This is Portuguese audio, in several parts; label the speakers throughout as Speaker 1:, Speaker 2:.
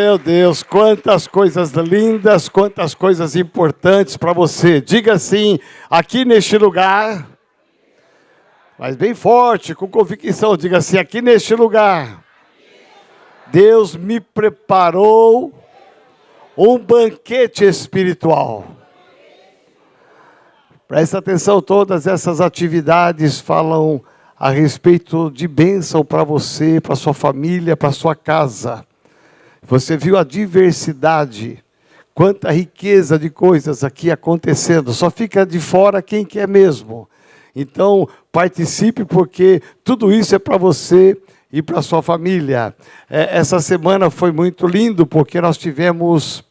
Speaker 1: Meu Deus, quantas coisas lindas, quantas coisas importantes para você. Diga assim, aqui neste lugar, mas bem forte, com convicção, diga assim, aqui neste lugar, Deus me preparou um banquete espiritual. Presta atenção, todas essas atividades falam a respeito de bênção para você, para sua família, para sua casa. Você viu a diversidade, quanta riqueza de coisas aqui acontecendo. Só fica de fora quem quer mesmo. Então, participe, porque tudo isso é para você e para sua família. Essa semana foi muito lindo, porque nós tivemos,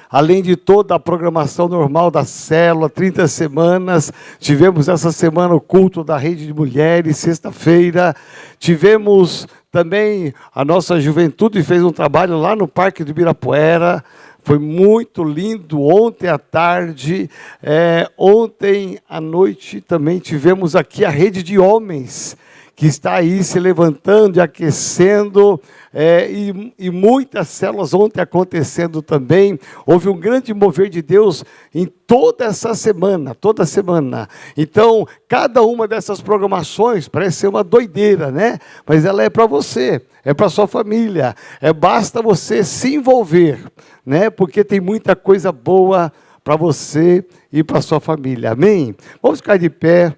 Speaker 1: além de toda a programação normal da célula, 30 semanas, tivemos essa semana o culto da Rede de Mulheres, sexta-feira, tivemos também a nossa juventude fez um trabalho lá no Parque do Ibirapuera, foi muito lindo. Ontem à tarde, ontem à noite também tivemos aqui a Rede de Homens, que está aí se levantando e aquecendo, e muitas células ontem acontecendo também. Houve um grande mover de Deus em toda essa semana, toda semana. Então, cada uma dessas programações parece ser uma doideira, né? Mas ela é para você, é para sua família. Basta você se envolver, né? Porque tem muita coisa boa para você e para sua família. Amém? Vamos ficar de pé.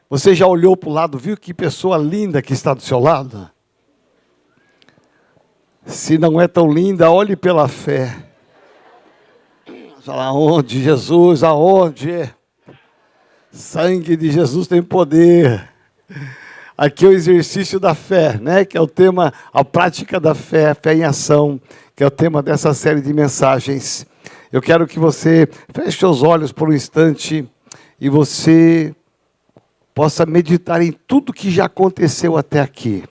Speaker 1: Você já olhou para o lado, viu que pessoa linda que está do seu lado? Se não é tão linda, olhe pela fé. Fala, aonde, Jesus, aonde? Sangue de Jesus tem poder. Aqui é o exercício da fé, né? Que é o tema, a prática da fé, fé em ação, que é o tema dessa série de mensagens. Eu quero que você feche os olhos por um instante e você possa meditar em tudo que já aconteceu até aqui.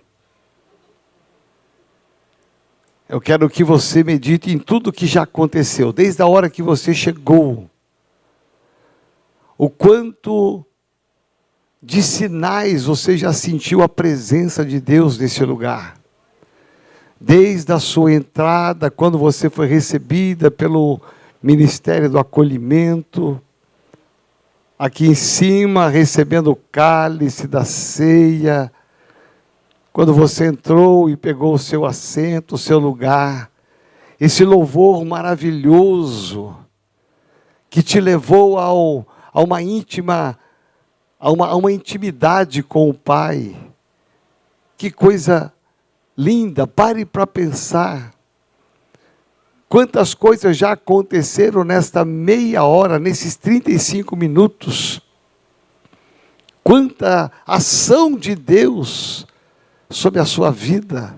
Speaker 1: Eu quero que você medite em tudo que já aconteceu, desde a hora que você chegou. O quanto de sinais você já sentiu a presença de Deus nesse lugar. Desde a sua entrada, quando você foi recebida pelo Ministério do Acolhimento, aqui em cima, recebendo o cálice da ceia, quando você entrou e pegou o seu assento, o seu lugar, esse louvor maravilhoso, que te levou a uma intimidade com o Pai. Que coisa linda, pare para pensar. Quantas coisas já aconteceram nesta meia hora, nesses 35 minutos. Quanta ação de Deus sobre a sua vida.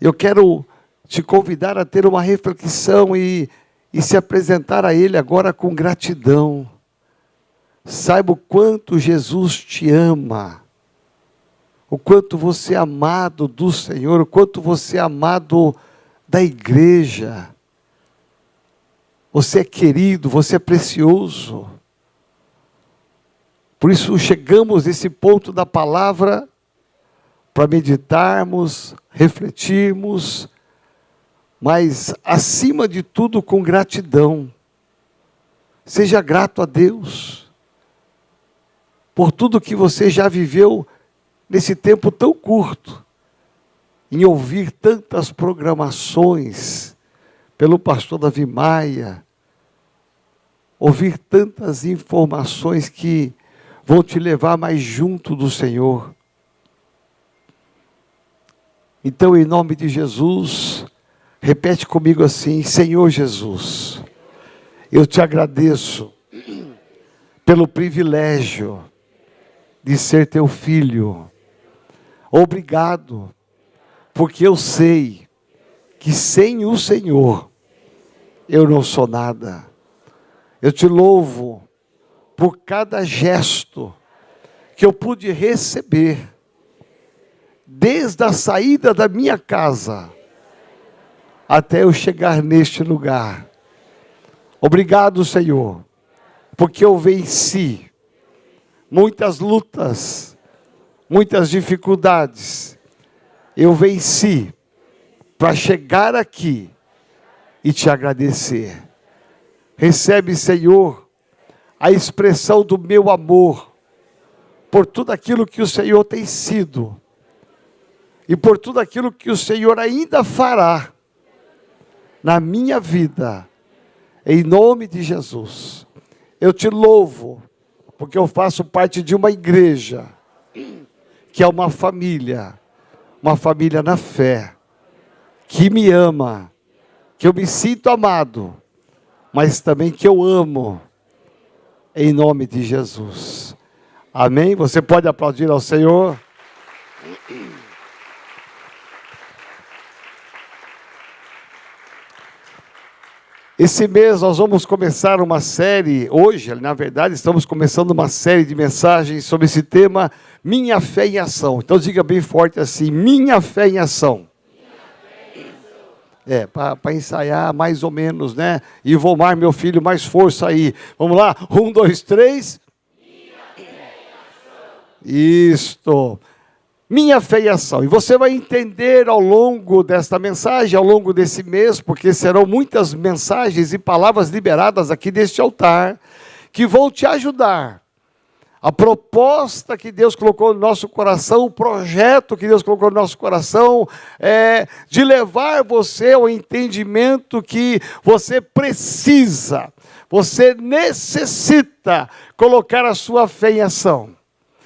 Speaker 1: Eu quero te convidar a ter uma reflexão e se apresentar a Ele agora com gratidão. Saiba o quanto Jesus te ama. O quanto você é amado do Senhor, o quanto você é amado da igreja. Você é querido, você é precioso. Por isso chegamos nesse ponto da palavra para meditarmos, refletirmos, mas acima de tudo com gratidão. Seja grato a Deus por tudo que você já viveu nesse tempo tão curto, em ouvir tantas programações pelo pastor Davi Maia, ouvir tantas informações que vão te levar mais junto do Senhor. Então, em nome de Jesus, repete comigo assim: Senhor Jesus, eu te agradeço pelo privilégio de ser teu filho. Obrigado, porque eu sei que sem o Senhor eu não sou nada. Eu te louvo por cada gesto que eu pude receber, desde a saída da minha casa até eu chegar neste lugar. Obrigado, Senhor, porque eu venci muitas lutas, muitas dificuldades, eu venci para chegar aqui e te agradecer. Recebe, Senhor, a expressão do meu amor por tudo aquilo que o Senhor tem sido e por tudo aquilo que o Senhor ainda fará na minha vida, em nome de Jesus. Eu te louvo, porque eu faço parte de uma igreja, que é uma família na fé, que me ama, que eu me sinto amado, mas também que eu amo, em nome de Jesus. Amém? Você pode aplaudir ao Senhor? Esse mês nós vamos começar uma série, hoje, na verdade, estamos começando uma série de mensagens sobre esse tema, Minha Fé em Ação. Então diga bem forte assim, Minha Fé em Ação. Para ensaiar mais ou menos, né? E Vomar, meu filho, mais força aí. Vamos lá? 1, 2, 3. Isto. Minha fé em ação. E você vai entender ao longo desta mensagem, ao longo desse mês, porque serão muitas mensagens e palavras liberadas aqui deste altar, que vão te ajudar. A proposta que Deus colocou no nosso coração, o projeto que Deus colocou no nosso coração, é de levar você ao entendimento que você precisa, você necessita colocar a sua fé em ação.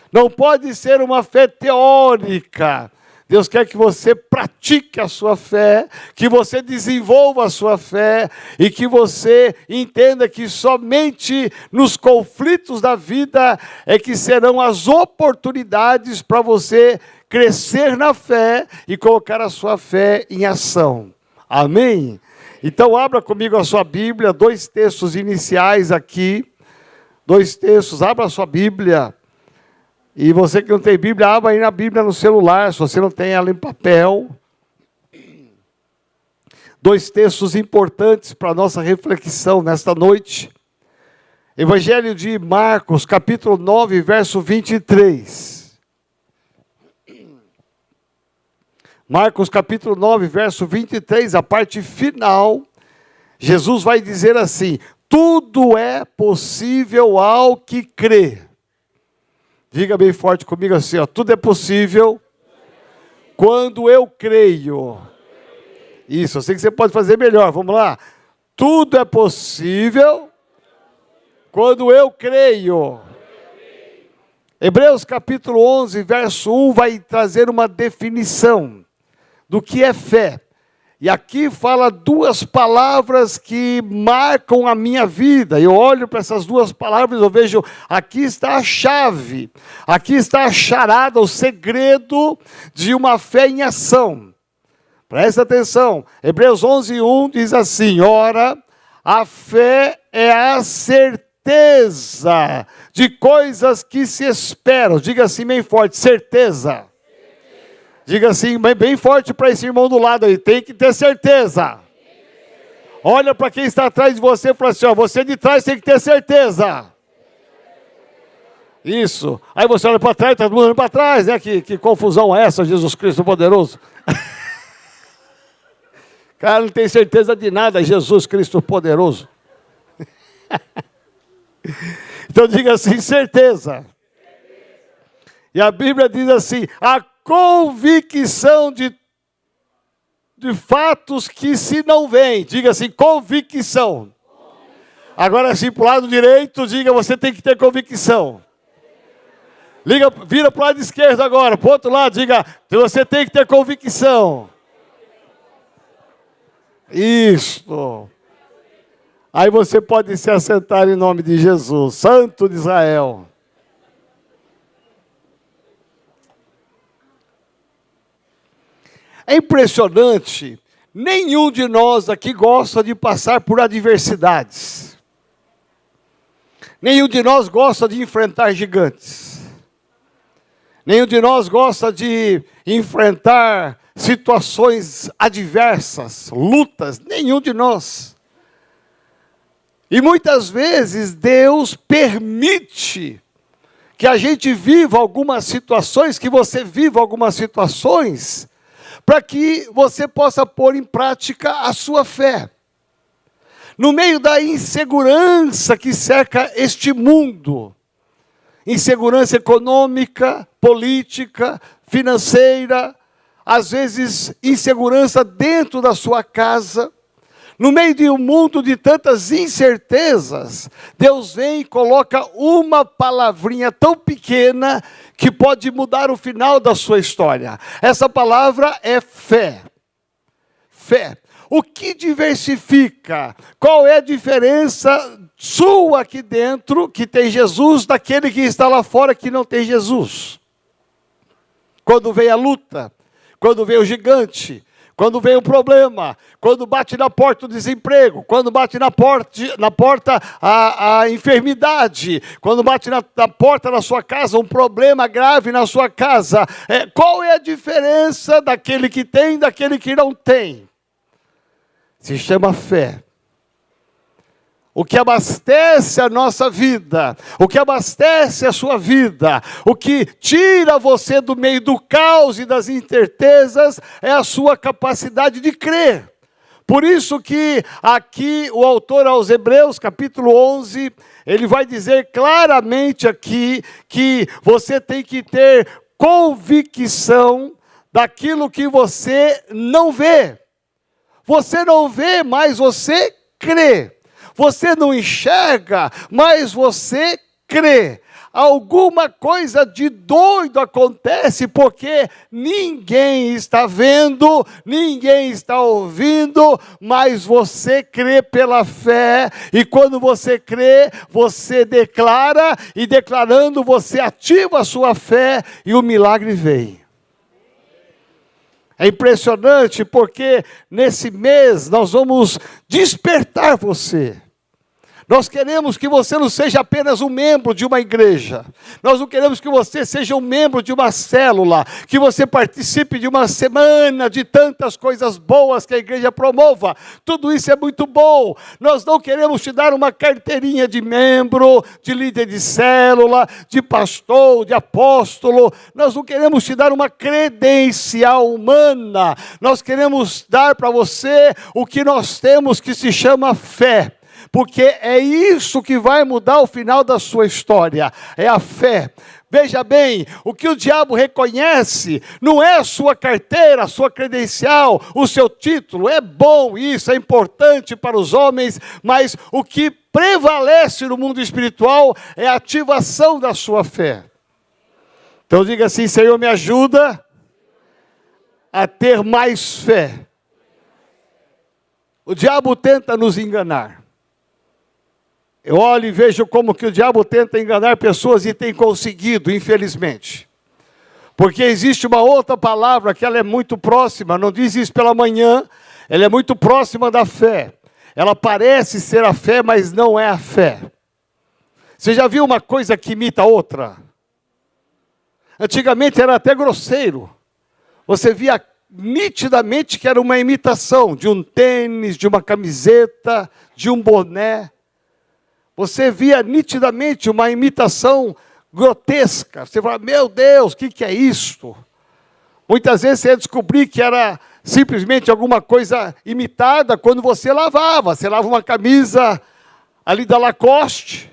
Speaker 1: Não pode ser uma fé teórica. Deus quer que você pratique a sua fé, que você desenvolva a sua fé e que você entenda que somente nos conflitos da vida é que serão as oportunidades para você crescer na fé e colocar a sua fé em ação. Amém? Então abra comigo a sua Bíblia, 2 textos iniciais aqui. 2 textos, abra a sua Bíblia. E você que não tem Bíblia, abra aí na Bíblia no celular, se você não tem ela em papel. 2 textos importantes para a nossa reflexão nesta noite. Evangelho de Marcos, capítulo 9, verso 23. Marcos, capítulo 9, verso 23, a parte final, Jesus vai dizer assim, tudo é possível ao que crê. Diga bem forte comigo assim, ó, tudo é possível quando eu creio. Isso, eu sei que você pode fazer melhor, vamos lá. Tudo é possível quando eu creio. Hebreus capítulo 11, verso 1 vai trazer uma definição do que é fé. E aqui fala 2 palavras que marcam a minha vida. Eu olho para essas 2 palavras, eu vejo, aqui está a chave, aqui está a charada, o segredo de uma fé em ação. Presta atenção, Hebreus 11, 1 diz assim, ora, a fé é a certeza de coisas que se esperam. Diga assim bem forte, certeza. Diga assim, bem forte para esse irmão do lado aí, tem que ter certeza. Olha para quem está atrás de você e fala assim, ó, você de trás tem que ter certeza. Isso. Aí você olha para trás, está todo mundo olhando para trás, né? Que confusão é essa, Jesus Cristo poderoso? Cara, não tem certeza de nada, Jesus Cristo poderoso. Então diga assim, certeza. E a Bíblia diz assim, a convicção de fatos que se não veem. Diga assim, convicção. Agora assim, para o lado direito, diga, você tem que ter convicção. Vira para o lado esquerdo agora, para o outro lado, diga, você tem que ter convicção. Isso. Aí você pode se assentar em nome de Jesus, Santo de Israel. É impressionante, nenhum de nós aqui gosta de passar por adversidades. Nenhum de nós gosta de enfrentar gigantes. Nenhum de nós gosta de enfrentar situações adversas, lutas, nenhum de nós. E muitas vezes Deus permite que a gente viva algumas situações, que você viva algumas situações, para que você possa pôr em prática a sua fé. No meio da insegurança que cerca este mundo, insegurança econômica, política, financeira, às vezes insegurança dentro da sua casa, no meio de um mundo de tantas incertezas, Deus vem e coloca uma palavrinha tão pequena que pode mudar o final da sua história. Essa palavra é fé. Fé. O que diversifica? Qual é a diferença sua aqui dentro, que tem Jesus, daquele que está lá fora que não tem Jesus? Quando vem a luta, quando vem o gigante, quando vem o problema, quando bate na porta o desemprego, quando bate na porta a enfermidade, quando bate na porta da sua casa um problema grave na sua casa, qual é a diferença daquele que tem e daquele que não tem? Se chama fé. O que abastece a nossa vida, o que abastece a sua vida, o que tira você do meio do caos e das incertezas, é a sua capacidade de crer. Por isso que aqui o autor aos Hebreus, capítulo 11, ele vai dizer claramente aqui que você tem que ter convicção daquilo que você não vê. Você não vê, mas você crê. Você não enxerga, mas você crê. Alguma coisa de doido acontece, porque ninguém está vendo, ninguém está ouvindo, mas você crê pela fé, e quando você crê, você declara, e declarando você ativa a sua fé, e o milagre vem. É impressionante, porque nesse mês nós vamos despertar você. Nós queremos que você não seja apenas um membro de uma igreja. Nós não queremos que você seja um membro de uma célula, que você participe de uma semana de tantas coisas boas que a igreja promova. Tudo isso é muito bom. Nós não queremos te dar uma carteirinha de membro, de líder de célula, de pastor, de apóstolo. Nós não queremos te dar uma credencial humana. Nós queremos dar para você o que nós temos, que se chama fé. Porque é isso que vai mudar o final da sua história, é a fé. Veja bem, o que o diabo reconhece não é a sua carteira, a sua credencial, o seu título. É bom isso, é importante para os homens, mas o que prevalece no mundo espiritual é a ativação da sua fé. Então diga assim: Senhor, me ajuda a ter mais fé. O diabo tenta nos enganar. Eu olho e vejo como que o diabo tenta enganar pessoas e tem conseguido, infelizmente. Porque existe uma outra palavra que ela é muito próxima, não diz isso pela manhã, ela é muito próxima da fé. Ela parece ser a fé, mas não é a fé. Você já viu uma coisa que imita a outra? Antigamente era até grosseiro. Você via nitidamente que era uma imitação de um tênis, de uma camiseta, de um boné. Você via nitidamente uma imitação grotesca. Você fala: meu Deus, o que é isto? Muitas vezes você ia descobrir que era simplesmente alguma coisa imitada quando você lavava. Você lava uma camisa ali da Lacoste.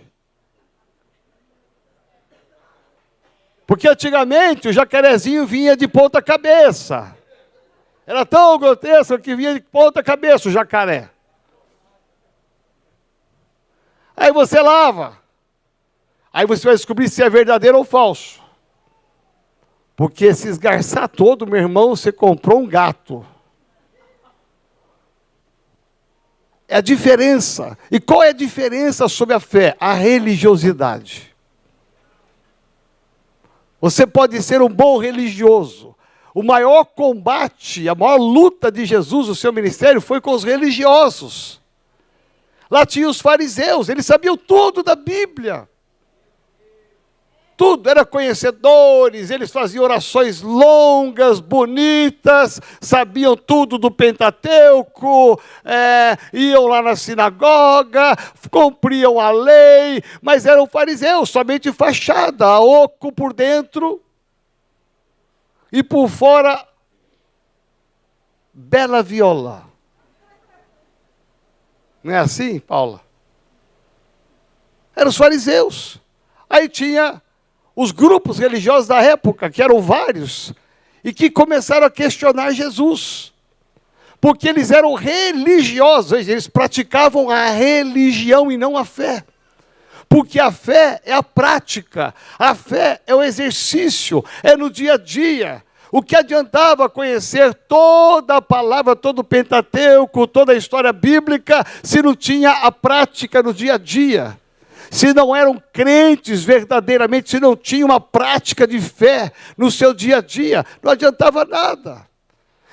Speaker 1: Porque antigamente o jacarezinho vinha de ponta cabeça. Era tão grotesco que vinha de ponta cabeça o jacaré. Aí você lava. Aí você vai descobrir se é verdadeiro ou falso. Porque se esgarçar todo, meu irmão, você comprou um gato. É a diferença. E qual é a diferença sobre a fé? A religiosidade. Você pode ser um bom religioso. O maior combate, a maior luta de Jesus, o seu ministério, foi com os religiosos. Lá tinha os fariseus, eles sabiam tudo da Bíblia. tudo, eram conhecedores, eles faziam orações longas, bonitas, sabiam tudo do Pentateuco, iam lá na sinagoga, cumpriam a lei, mas eram fariseus, somente fachada, oco por dentro e por fora, bela viola. Não é assim, Paula? Eram os fariseus. Aí tinha os grupos religiosos da época, que eram vários, e que começaram a questionar Jesus. Porque eles eram religiosos, eles praticavam a religião e não a fé. Porque a fé é a prática, a fé é o exercício, é no dia a dia. O que adiantava conhecer toda a palavra, todo o Pentateuco, toda a história bíblica, se não tinha a prática no dia a dia? Se não eram crentes verdadeiramente, se não tinham uma prática de fé no seu dia a dia, não adiantava nada.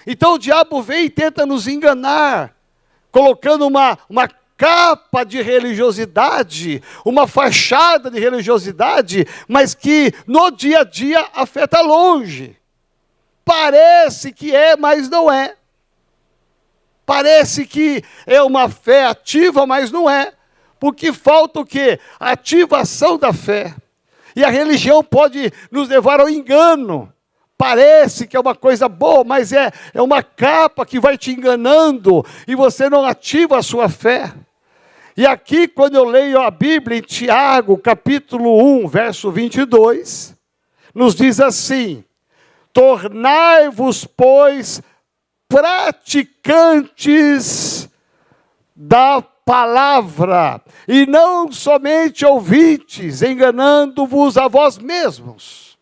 Speaker 1: Então o diabo vem e tenta nos enganar, colocando uma capa de religiosidade, uma fachada de religiosidade, mas que no dia a dia a fé está longe. Parece que é, mas não é. Parece que é uma fé ativa, mas não é. Porque falta o quê? A ativação da fé. E a religião pode nos levar ao engano. Parece que é uma coisa boa, mas é uma capa que vai te enganando e você não ativa a sua fé. E aqui, quando eu leio a Bíblia em Tiago, capítulo 1, verso 22, nos diz assim: tornai-vos, pois, praticantes da palavra, e não somente ouvintes, enganando-vos a vós mesmos.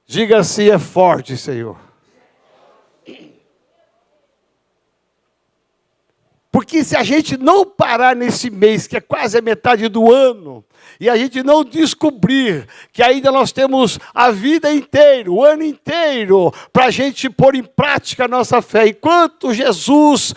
Speaker 1: Diga assim, é forte, Senhor. Porque se a gente não parar nesse mês, que é quase a metade do ano, e a gente não descobrir que ainda nós temos a vida inteira, o ano inteiro, para a gente pôr em prática a nossa fé. Enquanto Jesus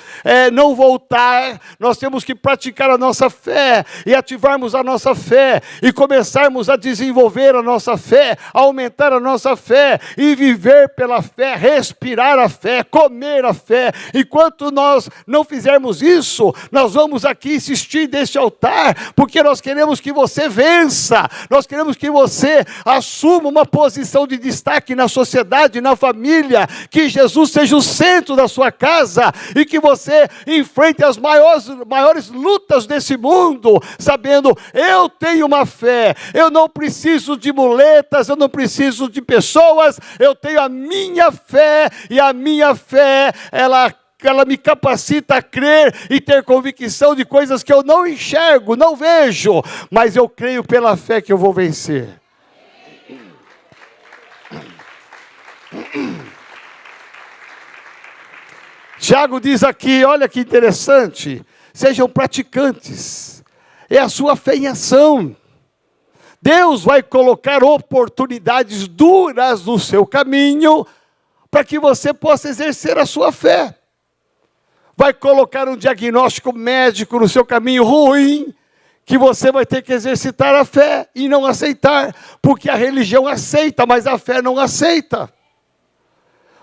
Speaker 1: não voltar, nós temos que praticar a nossa fé, e ativarmos a nossa fé, e começarmos a desenvolver a nossa fé, aumentar a nossa fé, e viver pela fé, respirar a fé, comer a fé. Enquanto nós não fizermos isso, nós vamos aqui insistir deste altar, porque nós queremos que você vença, nós queremos que você assuma uma posição de destaque na sociedade, na família, que Jesus seja o centro da sua casa, e que você enfrente as maiores lutas desse mundo, sabendo, eu tenho uma fé, eu não preciso de muletas, eu não preciso de pessoas, eu tenho a minha fé, e a minha fé, ela me capacita a crer e ter convicção de coisas que eu não enxergo, não vejo, mas eu creio pela fé que eu vou vencer. Tiago diz aqui, olha que interessante, sejam praticantes, é a sua fé em ação. Deus vai colocar oportunidades duras no seu caminho, para que você possa exercer a sua fé. Vai colocar um diagnóstico médico no seu caminho ruim, que você vai ter que exercitar a fé e não aceitar, porque a religião aceita, mas a fé não aceita.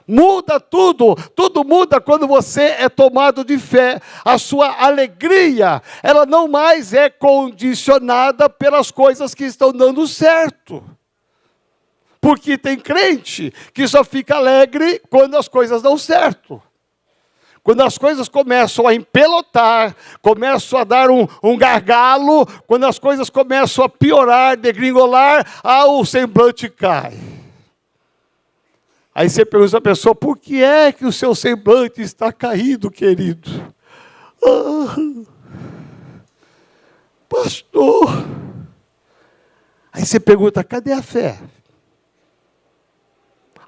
Speaker 1: Muda tudo, tudo muda quando você é tomado de fé. A sua alegria, ela não mais é condicionada pelas coisas que estão dando certo. Porque tem crente que só fica alegre quando as coisas dão certo. Quando as coisas começam a empelotar, começam a dar um gargalo, quando as coisas começam a piorar, degringolar, o semblante cai. Aí você pergunta à pessoa, por que é que o seu semblante está caído, querido? Pastor. Aí você pergunta, cadê a fé?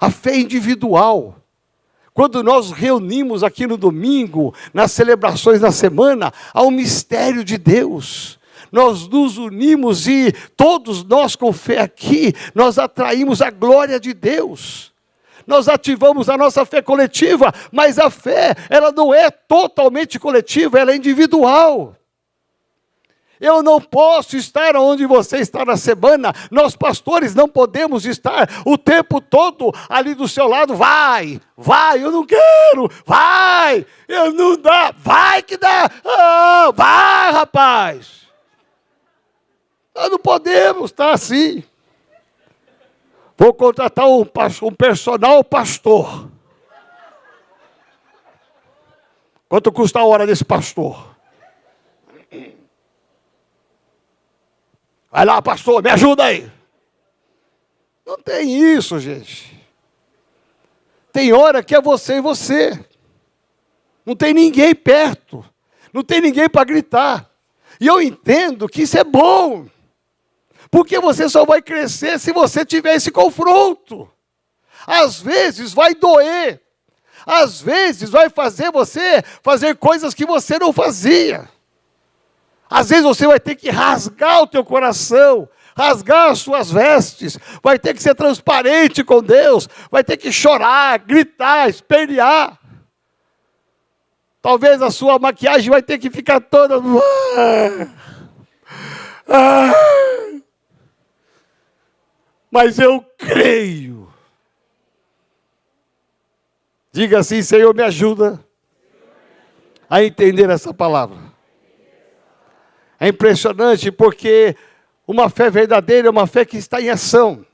Speaker 1: A fé individual. Quando nós reunimos aqui no domingo, nas celebrações da semana, há um mistério de Deus. Nós nos unimos e todos nós com fé aqui, nós atraímos a glória de Deus. Nós ativamos a nossa fé coletiva, mas a fé, ela não é totalmente coletiva, ela é individual. Eu não posso estar onde você está na semana. Nós pastores não podemos estar o tempo todo ali do seu lado. Vai, eu não quero. Vai, eu não dá. Vai que dá. Ah, vai, rapaz. Nós não podemos estar assim. Vou contratar um personal pastor. Quanto custa a hora desse pastor? Vai lá, pastor, me ajuda aí. Não tem isso, gente. Tem hora que é você e você. Não tem ninguém perto. Não tem ninguém para gritar. E eu entendo que isso é bom. Porque você só vai crescer se você tiver esse confronto. Às vezes vai doer. Às vezes vai fazer você fazer coisas que você não fazia. Às vezes você vai ter que rasgar o teu coração, rasgar as suas vestes, vai ter que ser transparente com Deus, vai ter que chorar, gritar, espernear. Talvez a sua maquiagem vai ter que ficar toda... Mas eu creio. Diga assim, Senhor, me ajuda a entender essa palavra. É impressionante porque uma fé verdadeira é uma fé que está em ação.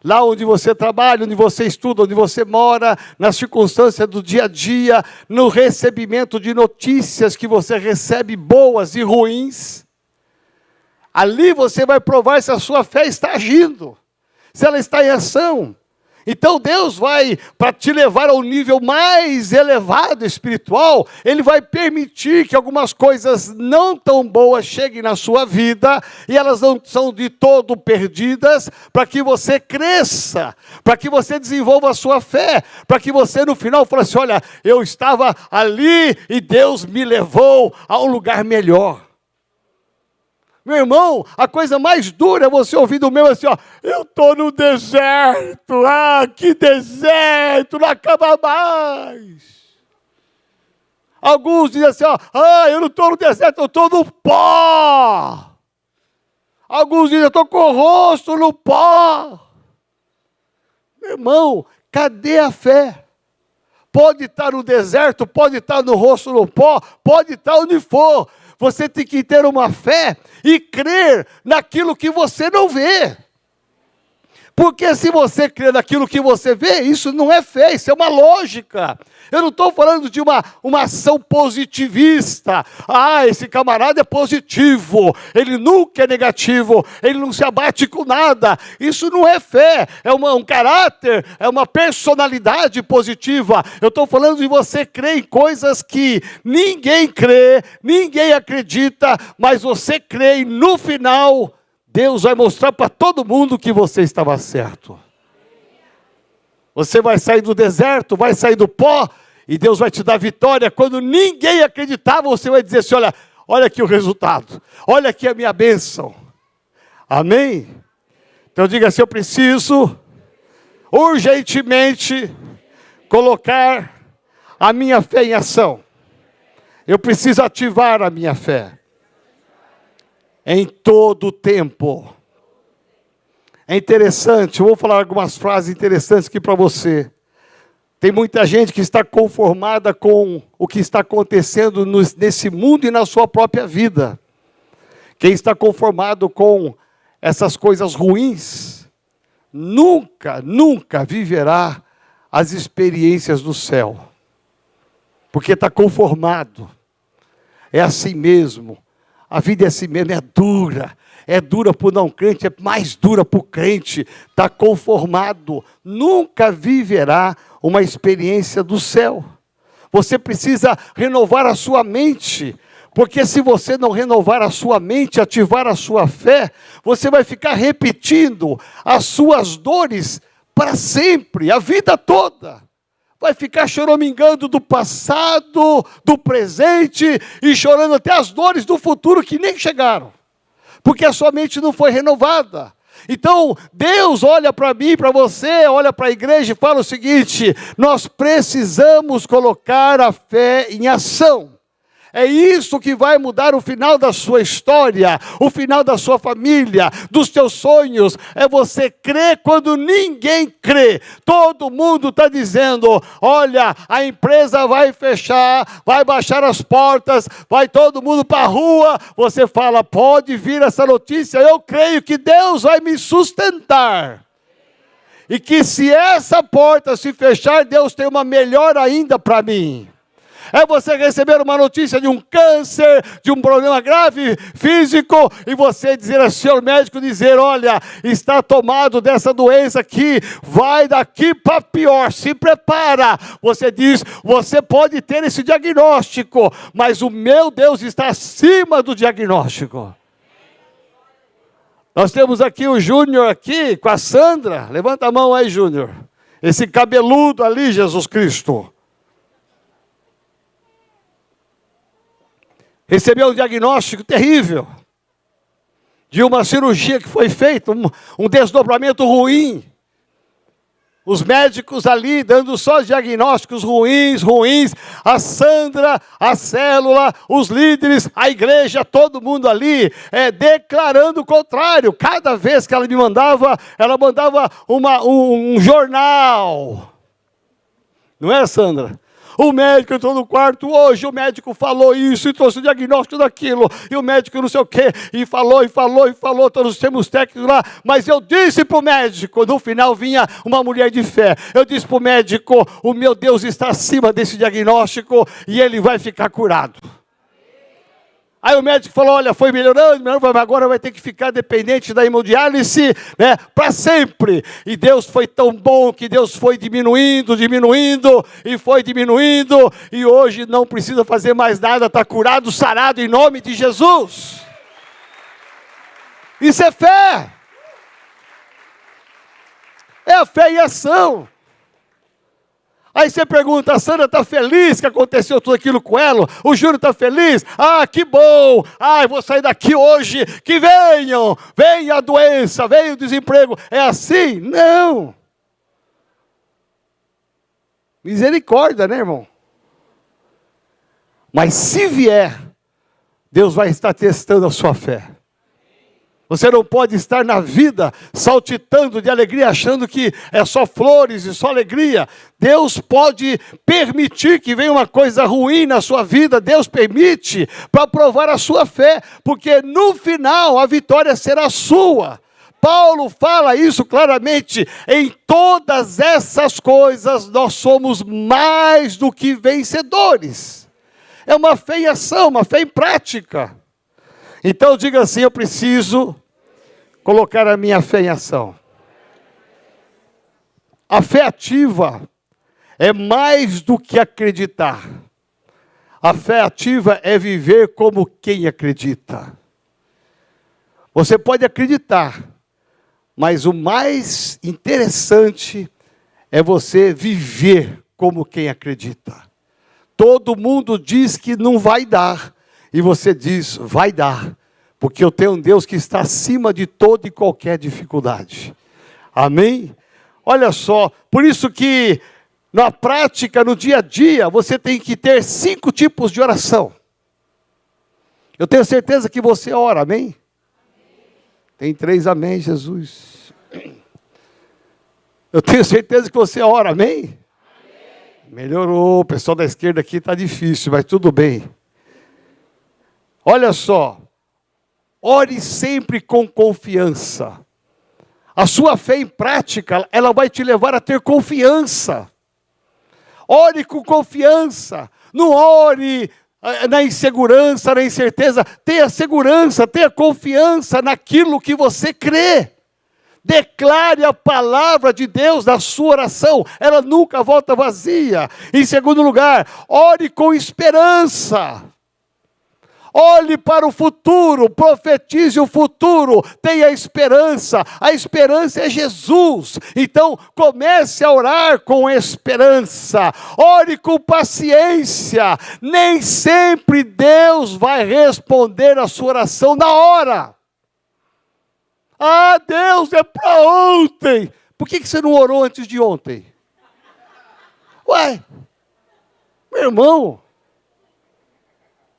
Speaker 1: Lá onde você trabalha, onde você estuda, onde você mora, nas circunstâncias do dia a dia, no recebimento de notícias que você recebe boas e ruins. Ali você vai provar se a sua fé está agindo, se ela está em ação. Então Deus vai, para te levar ao nível mais elevado espiritual, Ele vai permitir que algumas coisas não tão boas cheguem na sua vida, e elas não são de todo perdidas, para que você cresça, para que você desenvolva a sua fé, para que você no final fale assim, olha, eu estava ali e Deus me levou a um lugar melhor. Meu irmão, a coisa mais dura é você ouvir do meu assim, ó, eu estou no deserto, que deserto, não acaba mais. Alguns dizem assim, ó, eu não estou no deserto, eu estou no pó. Alguns dizem, eu estou com o rosto no pó. Meu irmão, cadê a fé? Pode estar no deserto, pode estar no rosto no pó, pode estar onde for. Você tem que ter uma fé e crer naquilo que você não vê. Porque se você crê naquilo que você vê, isso não é fé, isso é uma lógica. Eu não estou falando de uma ação positivista. Esse camarada é positivo, ele nunca é negativo, ele não se abate com nada. Isso não é fé, é um caráter, é uma personalidade positiva. Eu estou falando de você crer em coisas que ninguém crê, ninguém acredita, mas você crê e no final... Deus vai mostrar para todo mundo que você estava certo. Você vai sair do deserto, vai sair do pó, e Deus vai te dar vitória. Quando ninguém acreditava, você vai dizer assim, olha aqui o resultado. Olha aqui a minha bênção. Amém? Então diga assim, eu preciso urgentemente colocar a minha fé em ação. Eu preciso ativar a minha fé. Em todo o tempo. É interessante, eu vou falar algumas frases interessantes aqui para você. Tem muita gente que está conformada com o que está acontecendo nesse mundo e na sua própria vida. Quem está conformado com essas coisas ruins, nunca viverá as experiências do céu. Porque está conformado. É assim mesmo. A vida é assim mesmo, é dura para o não crente, é mais dura para o crente, está conformado, nunca viverá uma experiência do céu. Você precisa renovar a sua mente, porque se você não renovar a sua mente, ativar a sua fé, você vai ficar repetindo as suas dores para sempre, a vida toda. Vai ficar choramingando do passado, do presente e chorando até as dores do futuro que nem chegaram. Porque a sua mente não foi renovada. Então, Deus olha para mim, para você, olha para a igreja e fala o seguinte, nós precisamos colocar a fé em ação. É isso que vai mudar o final da sua história, o final da sua família, dos teus sonhos. É você crer quando ninguém crê. Todo mundo está dizendo, olha, a empresa vai fechar, vai baixar as portas, vai todo mundo para a rua. Você fala, pode vir essa notícia, eu creio que Deus vai me sustentar. E que se essa porta se fechar, Deus tem uma melhor ainda para mim. É você receber uma notícia de um câncer, de um problema grave físico, e você dizer ao seu médico, dizer, olha, está tomado dessa doença aqui, vai daqui para pior, se prepara. Você diz, você pode ter esse diagnóstico, mas o meu Deus está acima do diagnóstico. Nós temos aqui o Júnior aqui com a Sandra. Levanta a mão aí, Júnior. Esse cabeludo ali, Jesus Cristo. Recebeu um diagnóstico terrível. De uma cirurgia que foi feita, um desdobramento ruim. Os médicos ali dando só diagnósticos ruins. A Sandra, a célula, os líderes, a igreja, todo mundo ali declarando o contrário. Cada vez que ela me mandava, ela mandava um jornal. Não é, Sandra? O médico entrou no quarto hoje, o médico falou isso e trouxe o diagnóstico daquilo, e o médico não sei o quê, e falou, todos temos técnicos lá, mas eu disse para o médico, no final vinha uma mulher de fé, eu disse para o médico, o meu Deus está acima desse diagnóstico, e ele vai ficar curado. Aí o médico falou, olha, foi melhorando, mas agora vai ter que ficar dependente da hemodiálise, né, para sempre. E Deus foi tão bom que Deus foi diminuindo, e foi diminuindo, e hoje não precisa fazer mais nada, está curado, sarado em nome de Jesus. Isso é fé. É a fé em ação. Aí você pergunta, a Sandra está feliz que aconteceu tudo aquilo com ela? O Júnior está feliz? Ah, que bom! Ah, eu vou sair daqui hoje, que venha a doença, venha o desemprego. É assim? Não. Misericórdia, né, irmão? Mas se vier, Deus vai estar testando a sua fé. Você não pode estar na vida saltitando de alegria, achando que é só flores e só alegria. Deus pode permitir que venha uma coisa ruim na sua vida. Deus permite para provar a sua fé, porque no final a vitória será sua. Paulo fala isso claramente. Em todas essas coisas nós somos mais do que vencedores. É uma fé em ação, uma fé em prática. Então diga assim, eu preciso colocar a minha fé em ação. A fé ativa é mais do que acreditar. A fé ativa é viver como quem acredita. Você pode acreditar, mas o mais interessante é você viver como quem acredita. Todo mundo diz que não vai dar. E você diz, vai dar, porque eu tenho um Deus que está acima de toda e qualquer dificuldade. Amém? Olha só, por isso que na prática, no dia a dia, você tem que ter 5 tipos de oração. Eu tenho certeza que você ora, amém? Tem 3 amém, Jesus. Eu tenho certeza que você ora, amém? Melhorou, o pessoal da esquerda aqui está difícil, mas tudo bem. Olha só, ore sempre com confiança. A sua fé em prática, ela vai te levar a ter confiança. Ore com confiança, não ore na insegurança, na incerteza. Tenha segurança, tenha confiança naquilo que você crê. Declare a palavra de Deus na sua oração, ela nunca volta vazia. Em segundo lugar, ore com esperança. Olhe para o futuro, profetize o futuro, tenha esperança. A esperança é Jesus. Então, comece a orar com esperança. Ore com paciência. Nem sempre Deus vai responder a sua oração na hora. Ah, Deus, é para ontem. Por que você não orou antes de ontem? Ué, meu irmão,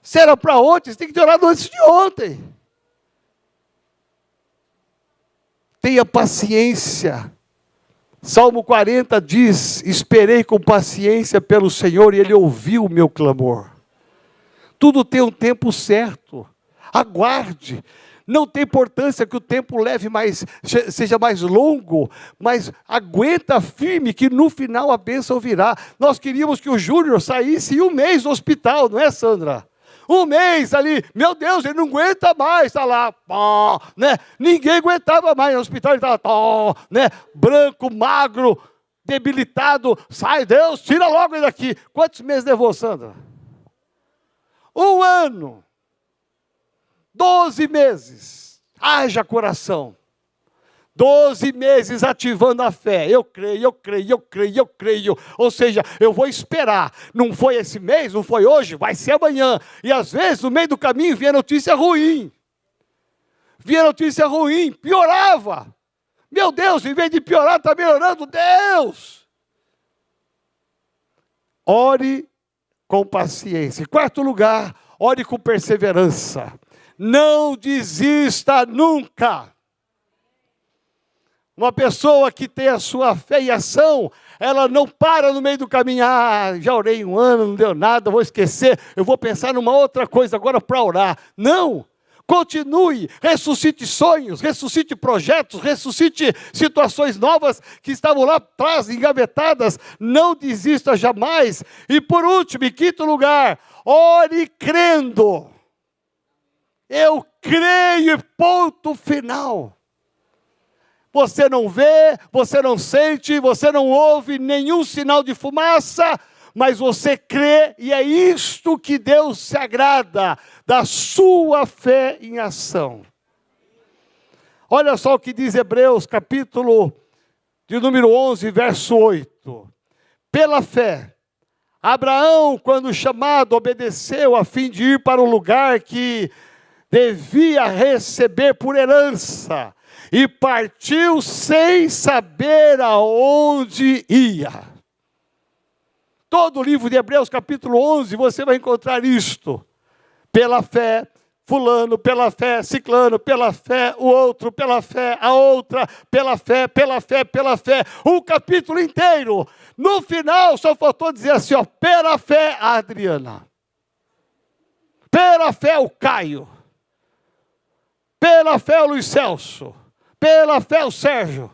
Speaker 1: Se era para ontem, você tem que ter orado antes de ontem. Tenha paciência. Salmo 40 diz: esperei com paciência pelo Senhor e Ele ouviu o meu clamor. Tudo tem um tempo certo. Aguarde. Não tem importância que o tempo seja mais longo, mas aguenta firme que no final a bênção virá. Nós queríamos que o Júnior saísse em um mês do hospital, não é, Sandra? Um mês ali, meu Deus, ele não aguenta mais, está lá, né? Ninguém aguentava mais no hospital, ele estava, né? Branco, magro, debilitado. Sai, Deus, tira logo ele daqui. Quantos meses levou, Sandra? 1 ano. 12 meses, haja coração, 12 meses ativando a fé, eu creio, ou seja, eu vou esperar, não foi esse mês, não foi hoje, vai ser amanhã, e às vezes no meio do caminho vinha notícia ruim, piorava, meu Deus, em vez de piorar, está melhorando, Deus, ore com paciência. Em quarto lugar, ore com perseverança. Não desista nunca. Uma pessoa que tem a sua fé em ação, ela não para no meio do caminho. Já orei 1 ano, não deu nada, vou esquecer, eu vou pensar numa outra coisa agora para orar. Não, continue, ressuscite sonhos, ressuscite projetos, ressuscite situações novas que estavam lá atrás, engavetadas. Não desista jamais. E por último, em quinto lugar, ore crendo. Eu creio e ponto final. Você não vê, você não sente, você não ouve nenhum sinal de fumaça, mas você crê e é isto que Deus se agrada, da sua fé em ação. Olha só o que diz Hebreus, capítulo de número 11, verso 8. Pela fé, Abraão, quando chamado, obedeceu a fim de ir para o lugar que devia receber por herança, e partiu sem saber aonde ia. Todo o livro de Hebreus, capítulo 11, você vai encontrar isto. Pela fé, fulano, pela fé, ciclano, pela fé, o outro, pela fé, a outra, pela fé, um capítulo inteiro. No final, só faltou dizer assim, pela fé, a Adriana. Pela fé, o Caio. Pela fé o Luiz Celso, pela fé o Sérgio.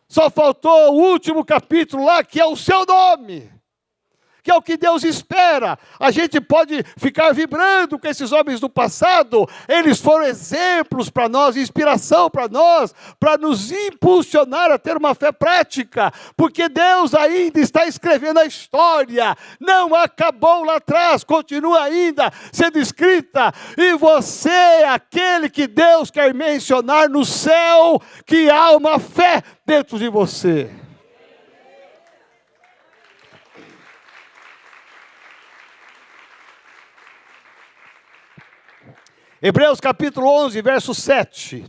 Speaker 1: Só faltou o último capítulo lá, que é o seu nome, que é o que Deus espera. A gente pode ficar vibrando com esses homens do passado, eles foram exemplos para nós, inspiração para nós, para nos impulsionar a ter uma fé prática, porque Deus ainda está escrevendo a história, não acabou lá atrás, continua ainda sendo escrita, e você é aquele que Deus quer mencionar no céu, que há uma fé dentro de você. Hebreus capítulo 11, verso 7.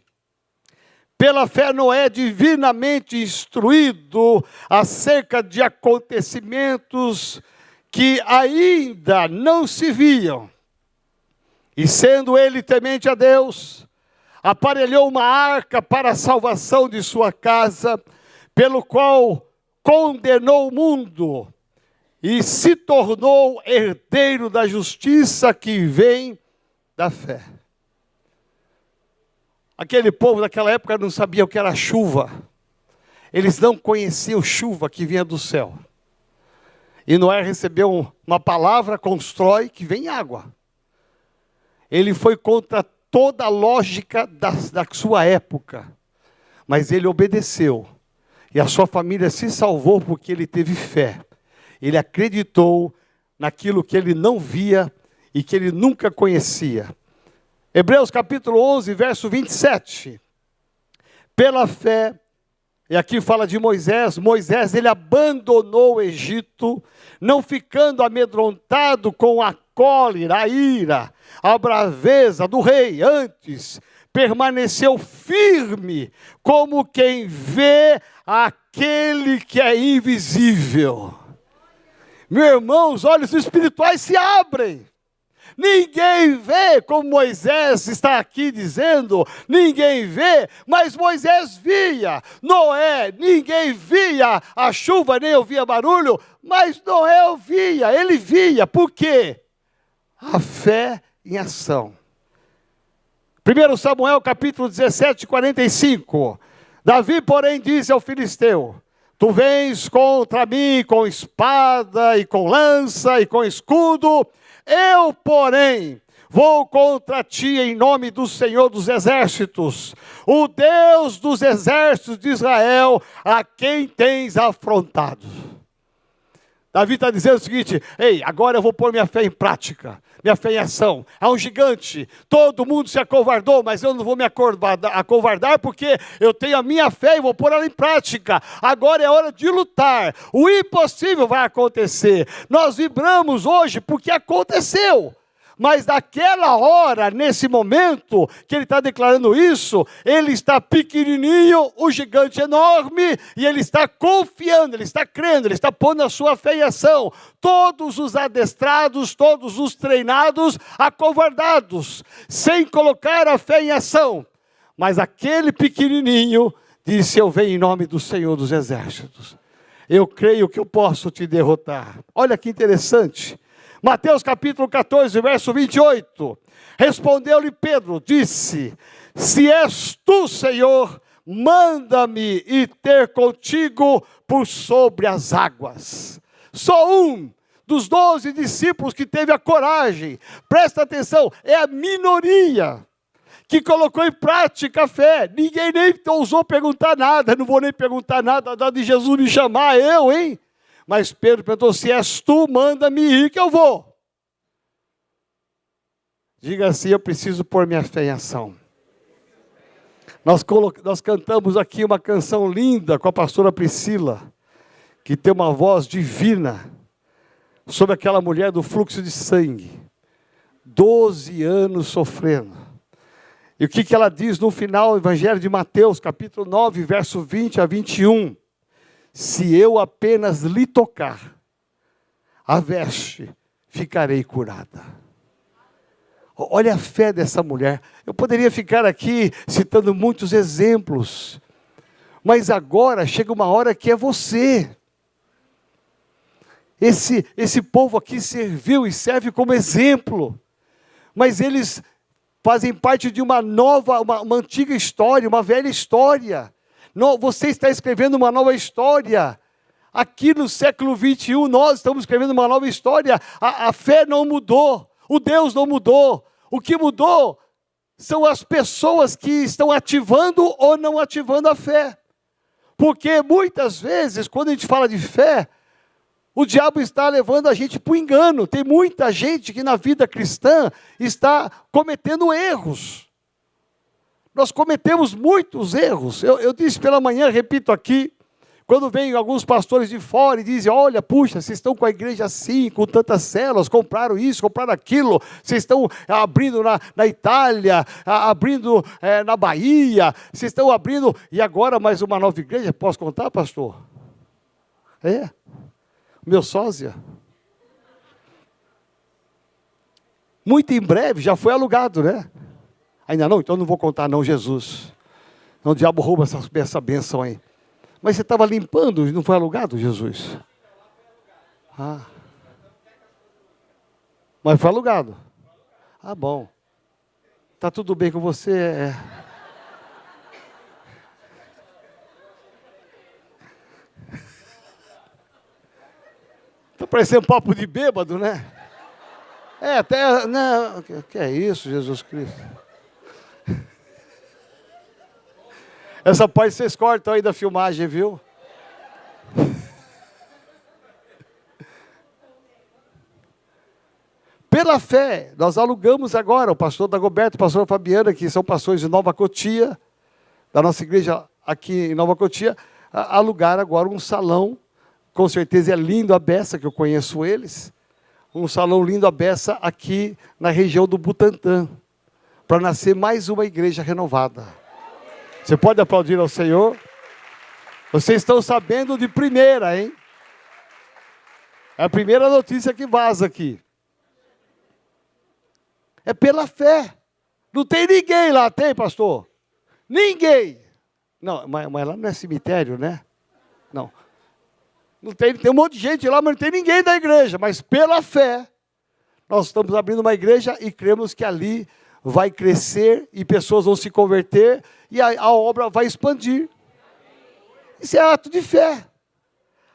Speaker 1: Pela fé Noé, divinamente instruído acerca de acontecimentos que ainda não se viam, e sendo ele temente a Deus, aparelhou uma arca para a salvação de sua casa, pelo qual condenou o mundo, e se tornou herdeiro da justiça que vem da fé. Aquele povo daquela época não sabia o que era chuva. Eles não conheciam chuva que vinha do céu. E Noé recebeu uma palavra, constrói, que vem água. Ele foi contra toda a lógica da sua época. Mas ele obedeceu. E a sua família se salvou porque ele teve fé. Ele acreditou naquilo que ele não via e que ele nunca conhecia. Hebreus capítulo 11, verso 27. Pela fé, e aqui fala de Moisés, ele abandonou o Egito, não ficando amedrontado com a cólera, a ira, a braveza do rei. Antes, permaneceu firme, como quem vê aquele que é invisível. Meu irmão, os olhos espirituais se abrem. Ninguém vê, como Moisés está aqui dizendo, ninguém vê, mas Moisés via. Noé, ninguém via a chuva, nem ouvia barulho, mas Noé ouvia, ele via. Por quê? A fé em ação. 1 Samuel capítulo 17, 45. Davi, porém, disse ao filisteu: tu vens contra mim com espada e com lança e com escudo, eu, porém, vou contra ti em nome do Senhor dos Exércitos, o Deus dos exércitos de Israel, a quem tens afrontado. Davi está dizendo o seguinte: ei, agora eu vou pôr minha fé em prática, minha fé em ação. Há um gigante, todo mundo se acovardou, mas eu não vou me acovardar porque eu tenho a minha fé e vou pôr ela em prática. Agora é hora de lutar, o impossível vai acontecer. Nós vibramos hoje porque aconteceu. Mas naquela hora, nesse momento que ele está declarando isso, ele está pequenininho, o gigante enorme, e ele está confiando, ele está crendo, ele está pondo a sua fé em ação. Todos os adestrados, todos os treinados, acovardados, sem colocar a fé em ação. Mas aquele pequenininho disse: eu venho em nome do Senhor dos Exércitos. Eu creio que eu posso te derrotar. Olha que interessante. Mateus capítulo 14, verso 28. Respondeu-lhe Pedro, disse: se és tu, Senhor, manda-me ir ter contigo por sobre as águas. Só um dos 12 discípulos que teve a coragem, presta atenção, é a minoria que colocou em prática a fé. Ninguém nem ousou perguntar nada. Não vou nem perguntar nada de Jesus me chamar, eu, hein? Mas Pedro perguntou: se és tu, manda-me ir que eu vou. Diga assim: eu preciso pôr minha fé em ação. Nós cantamos aqui uma canção linda com a pastora Priscila, que tem uma voz divina, sobre aquela mulher do fluxo de sangue. 12 anos sofrendo. E o que ela diz no final do Evangelho de Mateus, capítulo 9, verso 20 a 21. Se eu apenas lhe tocar a veste, ficarei curada. Olha a fé dessa mulher. Eu poderia ficar aqui citando muitos exemplos, mas agora chega uma hora que é você. Esse povo aqui serviu e serve como exemplo, mas eles fazem parte de uma nova, uma antiga história, uma velha história. Você está escrevendo uma nova história. Aqui no século 21, nós estamos escrevendo uma nova história. A fé não mudou, o Deus não mudou. O que mudou são as pessoas que estão ativando ou não ativando a fé. Porque muitas vezes, quando a gente fala de fé, o diabo está levando a gente para o engano. Tem muita gente que na vida cristã está cometendo erros. Nós cometemos muitos erros. Eu disse pela manhã, repito aqui, quando vem alguns pastores de fora e dizem: olha, puxa, vocês estão com a igreja assim, com tantas células, compraram isso, compraram aquilo, vocês estão abrindo na Itália, abrindo na Bahia, vocês estão abrindo, e agora mais uma nova igreja. Posso contar, pastor? Meu sósia. Muito em breve, já foi alugado, né? Ainda não? Então não vou contar não, Jesus. Não, o diabo rouba essa bênção aí. Mas você estava limpando e não foi alugado, Jesus? Mas foi alugado. Bom. Está tudo bem com você? Está parecendo papo de bêbado, né? Até... Não, que é isso, Jesus Cristo? Essa parte vocês cortam aí da filmagem, viu? Pela fé, nós alugamos agora, o pastor Dagoberto, a pastora Fabiana, que são pastores de Nova Cotia, da nossa igreja aqui em Nova Cotia, alugaram agora um salão, com certeza é lindo a beça, que eu conheço eles, um salão lindo a beça aqui na região do Butantã, para nascer mais uma igreja renovada. Você pode aplaudir ao Senhor? Vocês estão sabendo de primeira, hein? É a primeira notícia que vaza aqui. É pela fé. Não tem ninguém lá, tem, pastor? Ninguém. Não, mas lá não é cemitério, né? Não. Não tem um monte de gente lá, mas não tem ninguém da igreja. Mas pela fé, nós estamos abrindo uma igreja e cremos que ali vai crescer e pessoas vão se converter e a obra vai expandir. Isso é ato de fé.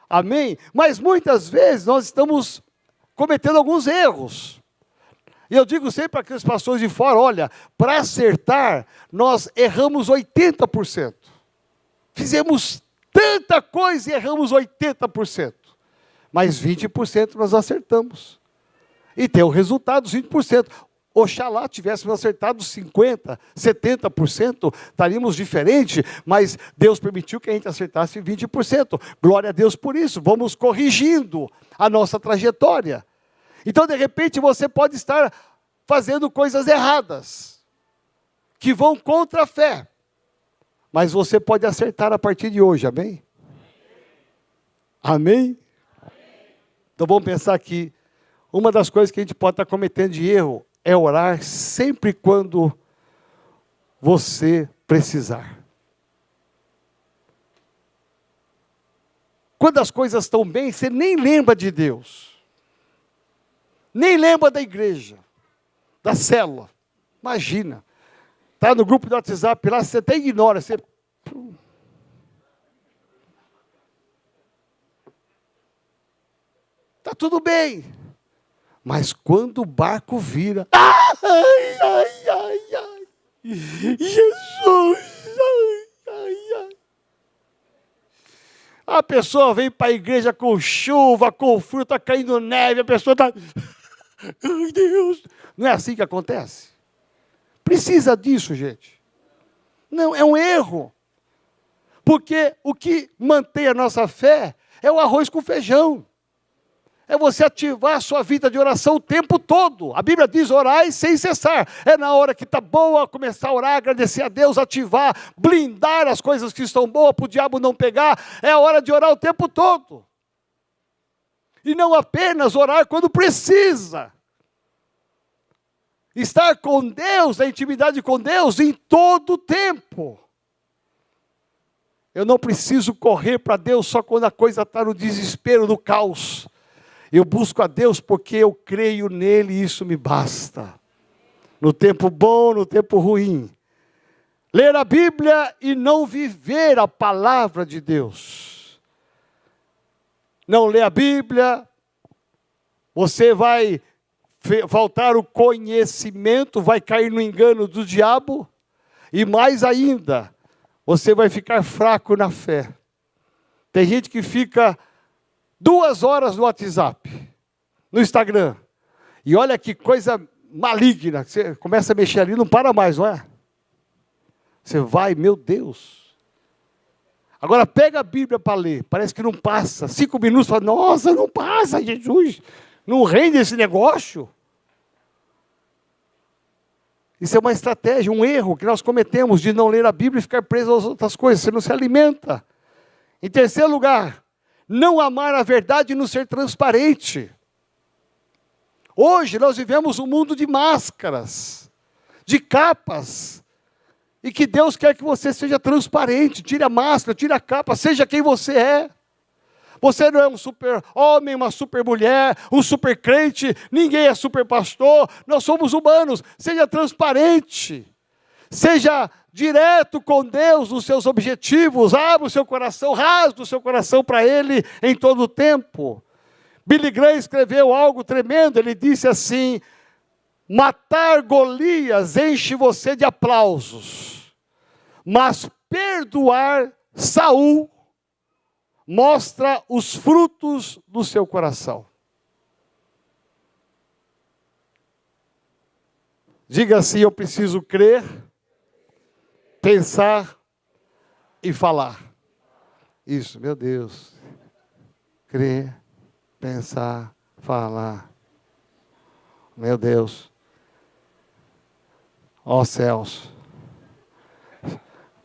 Speaker 1: Amém? Mas muitas vezes nós estamos cometendo alguns erros. E eu digo sempre para aqueles pastores de fora, olha, para acertar, nós erramos 80%. Fizemos tanta coisa e erramos 80%. Mas 20% nós acertamos. E tem o resultado dos 20%. Oxalá tivéssemos acertado 50%, 70%, estaríamos diferentes, mas Deus permitiu que a gente acertasse 20%. Glória a Deus por isso. Vamos corrigindo a nossa trajetória. Então, de repente, você pode estar fazendo coisas erradas, que vão contra a fé. Mas você pode acertar a partir de hoje, amém? Amém? Então vamos pensar aqui. Uma das coisas que a gente pode estar cometendo de erro é orar sempre quando você precisar. Quando as coisas estão bem, você nem lembra de Deus. Nem lembra da igreja, da célula. Imagina. Está no grupo do WhatsApp lá, você até ignora. Você... Está tudo bem. Mas quando o barco vira... Ai, ai, ai, ai. Jesus! A pessoa vem para a igreja com chuva, com frio, está caindo neve, a pessoa está... Ai, Deus! Não é assim que acontece? Precisa disso, gente. Não, é um erro. Porque o que mantém a nossa fé é o arroz com feijão. É você ativar a sua vida de oração o tempo todo. A Bíblia diz, orai sem cessar. É na hora que está boa, começar a orar, agradecer a Deus, ativar, blindar as coisas que estão boas para o diabo não pegar. É a hora de orar o tempo todo. E não apenas orar quando precisa. Estar com Deus, a intimidade com Deus em todo o tempo. Eu não preciso correr para Deus só quando a coisa está no desespero, no caos. Eu busco a Deus porque eu creio nele e isso me basta. No tempo bom, no tempo ruim. Ler a Bíblia e não viver a palavra de Deus. Não ler a Bíblia, você vai faltar o conhecimento, vai cair no engano do diabo. E mais ainda, você vai ficar fraco na fé. Tem gente que fica 2 horas no WhatsApp, no Instagram. E olha que coisa maligna. Você começa a mexer ali, não para mais, não é? Você vai, meu Deus. Agora pega a Bíblia para ler. Parece que não passa. 5 minutos, fala, nossa, não passa, Jesus. Não rende esse negócio. Isso é uma estratégia, um erro que nós cometemos de não ler a Bíblia e ficar preso às outras coisas. Você não se alimenta. Em terceiro lugar, não amar a verdade e não ser transparente. Hoje nós vivemos um mundo de máscaras, de capas, e que Deus quer que você seja transparente, tire a máscara, tire a capa, seja quem você é. Você não é um super homem, uma super mulher, um super crente, ninguém é super pastor, nós somos humanos, seja transparente, seja direto com Deus nos seus objetivos, abra o seu coração, rasgue o seu coração para Ele em todo o tempo. Billy Graham escreveu algo tremendo, ele disse assim, matar Golias enche você de aplausos, mas perdoar Saul mostra os frutos do seu coração. Diga assim, eu preciso crer, pensar e falar. Isso, meu Deus. Crer, pensar, falar. Meu Deus. Ó céus.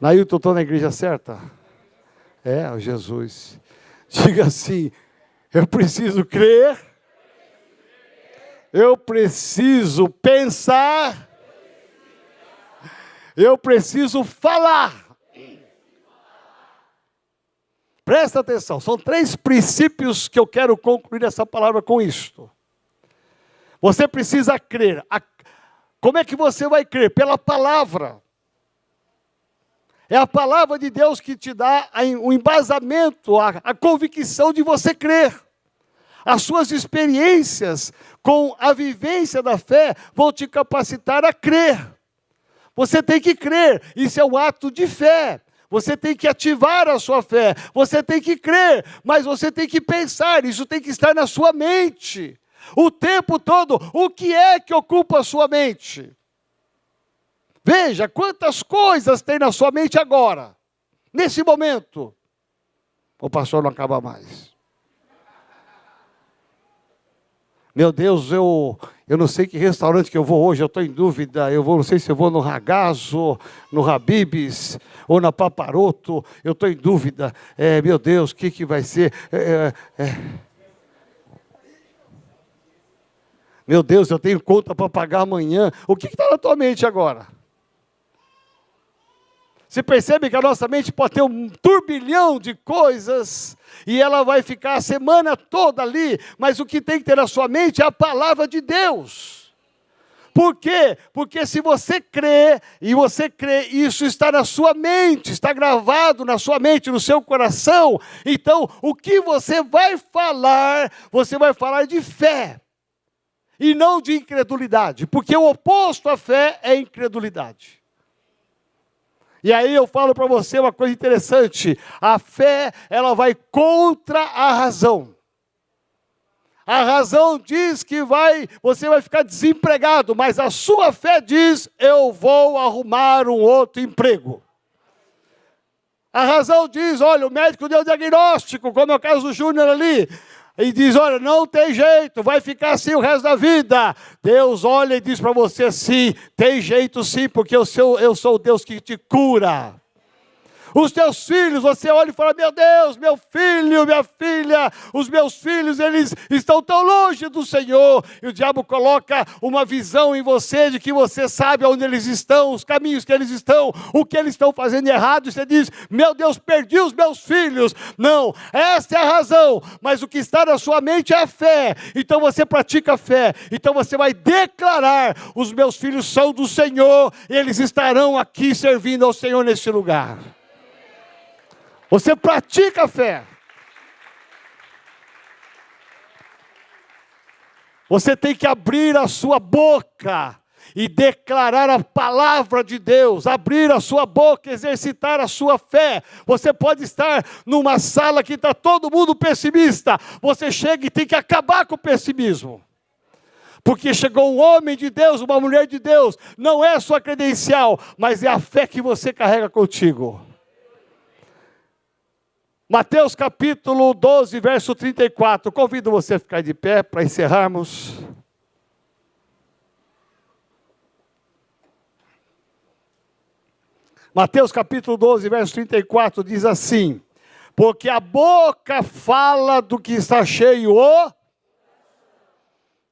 Speaker 1: Nailton, estou na igreja certa? É, Jesus. Diga assim, eu preciso crer, Eu preciso pensar. Eu preciso falar. Presta atenção, são 3 princípios que eu quero concluir essa palavra com isto. Você precisa crer. Como é que você vai crer? Pela palavra. É a palavra de Deus que te dá o embasamento, a convicção de você crer. As suas experiências com a vivência da fé vão te capacitar a crer. Você tem que crer, isso é um ato de fé. Você tem que ativar a sua fé, você tem que crer, mas você tem que pensar, isso tem que estar na sua mente. O tempo todo, o que é que ocupa a sua mente? Veja quantas coisas tem na sua mente agora, nesse momento. O pastor não acaba mais. Meu Deus, eu não sei que restaurante que eu vou hoje, eu estou em dúvida. Não sei se eu vou no Ragazzo, no Habib's ou na Paparoto. Eu estou em dúvida. Meu Deus, o que vai ser? Meu Deus, eu tenho conta para pagar amanhã. O que está na tua mente agora? Você percebe que a nossa mente pode ter um turbilhão de coisas e ela vai ficar a semana toda ali, mas o que tem que ter na sua mente é a palavra de Deus. Por quê? Porque se você crê, isso está na sua mente, está gravado na sua mente, no seu coração, então o que você vai falar de fé e não de incredulidade, porque o oposto à fé é incredulidade. E aí eu falo para você uma coisa interessante, a fé, ela vai contra a razão. A razão diz que você vai ficar desempregado, mas a sua fé diz, eu vou arrumar um outro emprego. A razão diz, olha, o médico deu diagnóstico, como é o caso do Júnior ali, e diz, olha, não tem jeito, vai ficar assim o resto da vida. Deus olha e diz para você, sim, tem jeito sim, porque eu sou o Deus que te cura. Os teus filhos, você olha e fala, meu Deus, meu filho, minha filha, os meus filhos, eles estão tão longe do Senhor. E o diabo coloca uma visão em você de que você sabe onde eles estão, os caminhos que eles estão, o que eles estão fazendo errado. E você diz, meu Deus, perdi os meus filhos. Não, essa é a razão, mas o que está na sua mente é a fé. Então você pratica a fé, então você vai declarar, os meus filhos são do Senhor, e eles estarão aqui servindo ao Senhor neste lugar. Você pratica a fé. Você tem que abrir a sua boca e declarar a palavra de Deus. Abrir a sua boca, exercitar a sua fé. Você pode estar numa sala que está todo mundo pessimista. Você chega e tem que acabar com o pessimismo. Porque chegou um homem de Deus, uma mulher de Deus. Não é sua credencial, mas é a fé que você carrega contigo. Mateus capítulo 12, verso 34. Convido você a ficar de pé para encerrarmos. Mateus capítulo 12, verso 34 diz assim: porque a boca fala do que está cheio o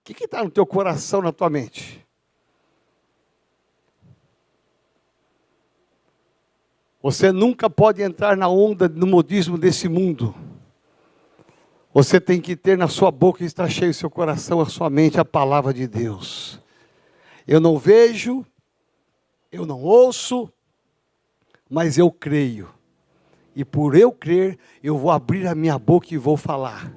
Speaker 1: que está no teu coração, na tua mente? Você nunca pode entrar na onda do modismo desse mundo. Você tem que ter na sua boca, está cheio o seu coração, a sua mente, a palavra de Deus. Eu não vejo, eu não ouço, mas eu creio. E por eu crer, eu vou abrir a minha boca e vou falar.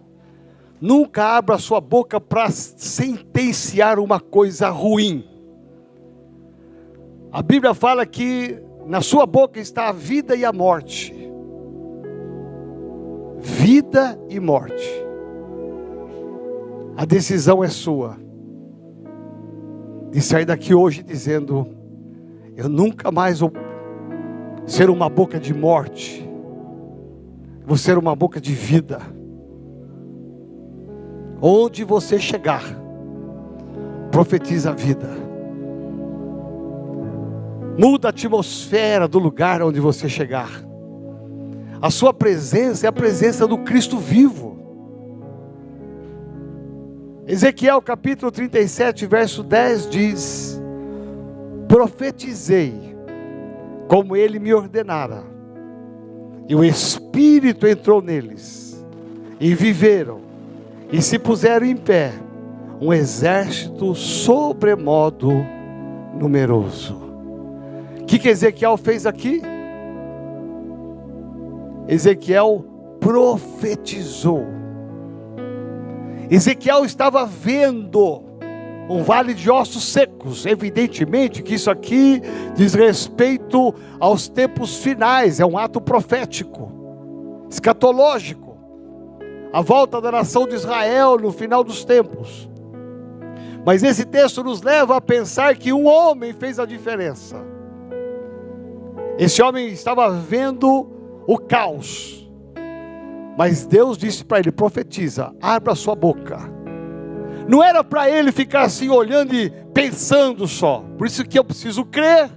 Speaker 1: Nunca abra a sua boca para sentenciar uma coisa ruim. A Bíblia fala que na sua boca está a vida e a morte. Vida e morte. A decisão é sua. De sair daqui hoje dizendo, eu nunca mais vou ser uma boca de morte. Vou ser uma boca de vida. Onde você chegar, profetiza a vida. Muda a atmosfera do lugar onde você chegar. A sua presença é a presença do Cristo vivo. Ezequiel capítulo 37, verso 10 diz: profetizei como ele me ordenara, e o Espírito entrou neles, e viveram, e se puseram em pé, um exército sobremodo numeroso. O que Ezequiel fez aqui? Ezequiel profetizou. Ezequiel estava vendo um vale de ossos secos. Evidentemente que isso aqui diz respeito aos tempos finais, é um ato profético, escatológico, a volta da nação de Israel no final dos tempos. Mas esse texto nos leva a pensar que um homem fez a diferença. Esse homem estava vendo o caos, mas Deus disse para ele: profetiza, abra sua boca. Não era para ele ficar assim olhando e pensando só. Por isso que eu preciso crer,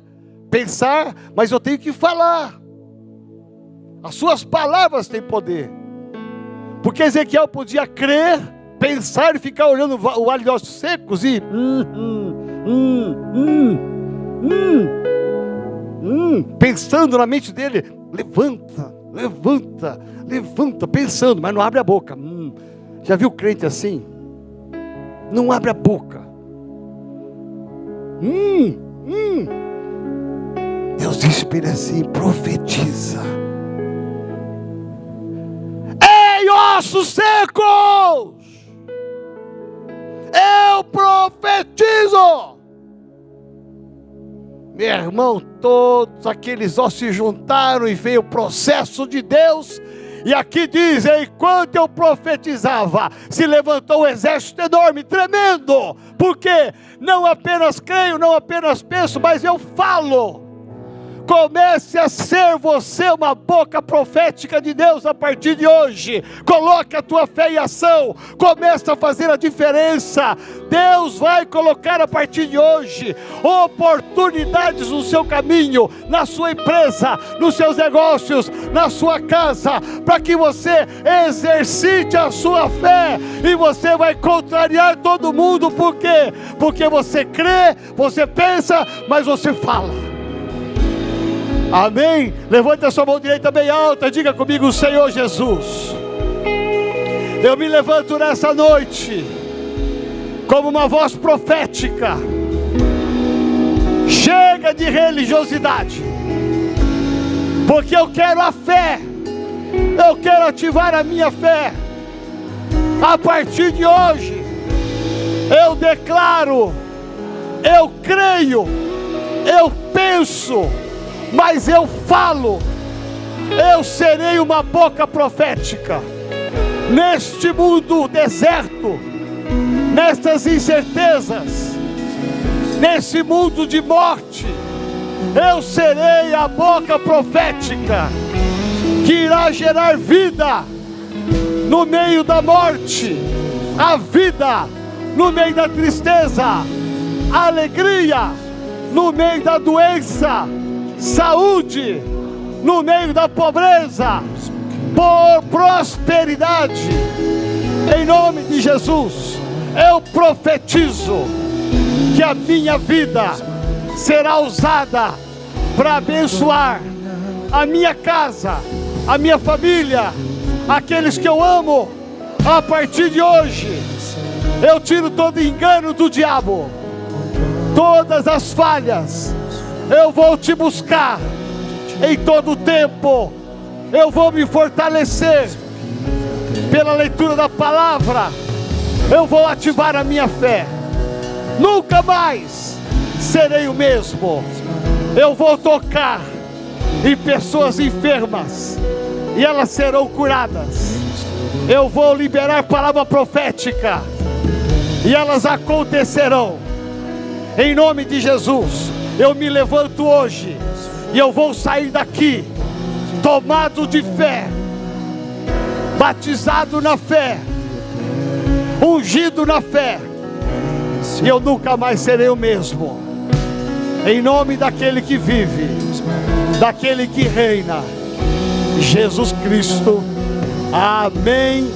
Speaker 1: pensar, mas eu tenho que falar. As suas palavras têm poder. Porque Ezequiel podia crer, pensar e ficar olhando o vale de ossos secos e pensando na mente dele: levanta, levanta, levanta, pensando, mas não abre a boca. Já viu crente assim? Não abre a boca. Deus disse para ele assim: profetiza. Ei, ossos secos, eu profetizo. Meu irmão, todos aqueles ossos se juntaram e veio o processo de Deus. E aqui diz: enquanto eu profetizava, se levantou um exército enorme, tremendo. Porque não apenas creio, não apenas penso, mas eu falo. Comece a ser você uma boca profética de Deus a partir de hoje. Coloque a tua fé em ação. Comece a fazer a diferença. Deus vai colocar a partir de hoje oportunidades no seu caminho, na sua empresa, nos seus negócios, na sua casa, para que você exercite a sua fé. E você vai contrariar todo mundo. Por quê? Porque você crê, você pensa, mas você fala. Amém? Levante a sua mão direita bem alta, diga comigo: Senhor Jesus, eu me levanto nessa noite como uma voz profética. Chega de religiosidade, porque eu quero a fé, eu quero ativar a minha fé. A partir de hoje, eu declaro, eu creio, eu penso, mas eu falo. Eu serei uma boca profética neste mundo deserto, nestas incertezas, nesse mundo de morte. Eu serei a boca profética que irá gerar vida no meio da morte, a vida no meio da tristeza, a alegria no meio da doença, saúde no meio da pobreza, por prosperidade. Em nome de Jesus, eu profetizo que a minha vida será usada para abençoar a minha casa, a minha família, aqueles que eu amo. A partir de hoje, eu tiro todo engano do diabo, todas as falhas. Eu vou te buscar em todo o tempo. Eu vou me fortalecer pela leitura da palavra. Eu vou ativar a minha fé. Nunca mais serei o mesmo. Eu vou tocar em pessoas enfermas e elas serão curadas. Eu vou liberar palavra profética e elas acontecerão. Em nome de Jesus, eu me levanto hoje e eu vou sair daqui tomado de fé, batizado na fé, ungido na fé, e eu nunca mais serei o mesmo. Em nome daquele que vive, daquele que reina, Jesus Cristo. Amém.